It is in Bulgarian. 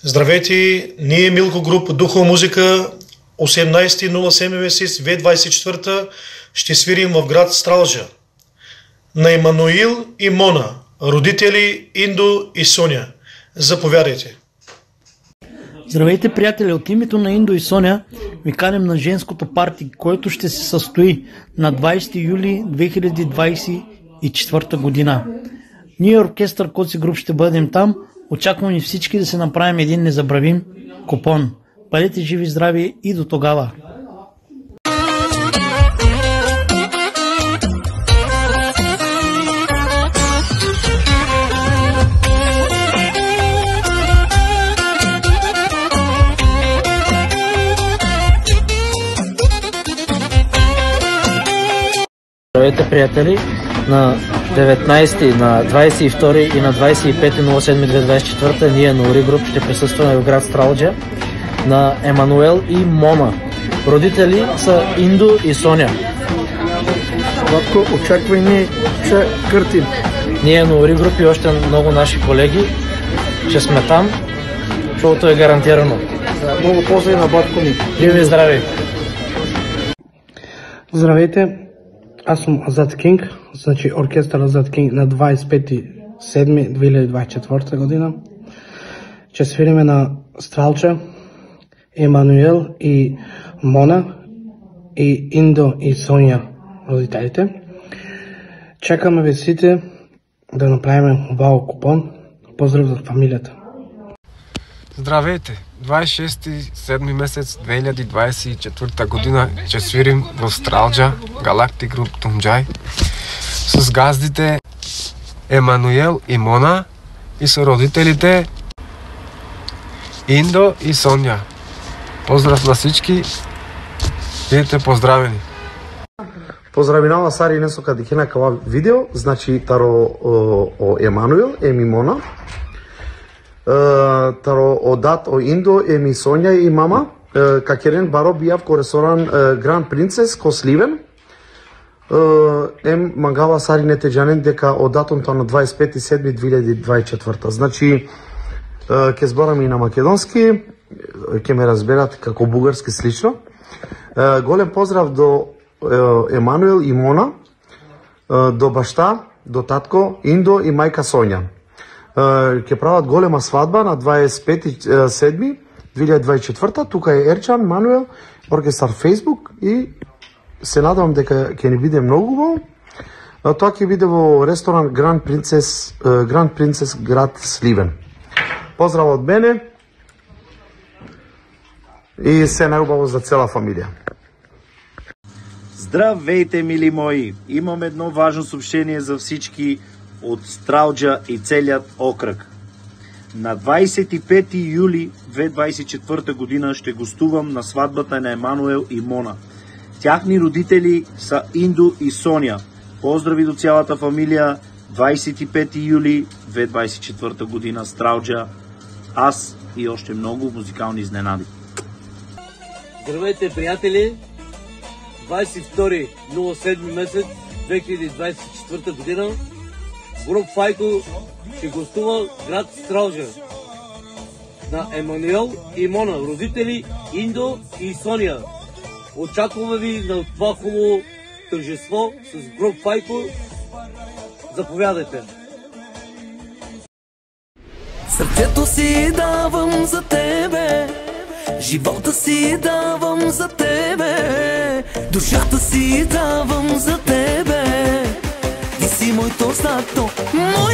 Здравейте, ние Милко Груп Духова музика 18.07 месец 2024 ще свирим в град Стралджа. На Емануил и Мона, родители Индо и Соня. Заповядайте. Здравейте, приятели! От името на Индо и Соня ви канем на женското парти, което ще се състои на 20 юли 2024 година. Ние оркестър Коци Груп ще бъдем там. Очакваме всички да се направим един незабравим купон. Бъдете живи, здрави и до тогава! Здравейте, приятели! На 19, на 22 и на 25.07.2024 ние на Ори Груп ще присъстваме в град Стралджа на Емануел и Мона. Родители са Индо и Соня. Батко, очаквай ни, че къртим. Ние на Ори Груп и още много наши колеги ще сме там. Шоуто е гарантирано. Много поздрави на батко ми. Живи и здрави! Здравейте! Аз съм Азат Кинг, значи оркестър Азат Кинг на 25.07.2024 година. Ще свириме на Стралджа, Емануел и Мона и Индо и Соня, родителите. Чакаме ви всички да направим хубаво купон. Поздрав за фамилията. Здравейте! 26 месец 2024 година ще свирим в Стралджа, Галактик Груп Тунджай с газдите Емануел и Мона и са родителите Индо и Соня. Поздрав на всички! Бидете поздравени! Поздравинала Сари Несока Дихина кава видео, значи таро о Емануел, еми Мона. Таро одат о Индо еми Соня и мама какерен баро биав ко ресторан Гранд Принцес ко Сливен мангала Сари Нетеджанен дека одатом на 25.07.2024. Значи ке зборам и на македонски, ке ме разберат како бугарски слично. Голем поздрав до Емануел и Мона, до баща, до татко Индо и мајка Соня. Ке прават голема свадба на 25.07.2024. Тука е Ерчан, Мануел, оркестар Фейсбук и се надавам дека ќе ни биде многу убаво. Тоа ќе биде во ресторан Гранд Принцес град Сливен. Поздрав од мене и се најубаво за цела фамилија. Здравейте, мили мои! Имам едно важно съобщение за всички от Стралджа и целият окръг. На 25 юли 2024 година ще гостувам на сватбата на Емануел и Мона. Тяхни родители са Индо и Соня. Поздрави до цялата фамилия. 25 юли 2024 година Стралджа. Аз и още много музикални изненади. Здравейте, приятели! 22.07 месец 2024 година Груп Файко ще гостува град Стралджа на Емануел и Мона, родители Индо и Соня. Очакваме ви на това хубаво тържество с Груп Файко. Заповядайте! Сърцето си давам за тебе, живота си давам за тебе, душата си давам за тебе. Ти си моето злато, мой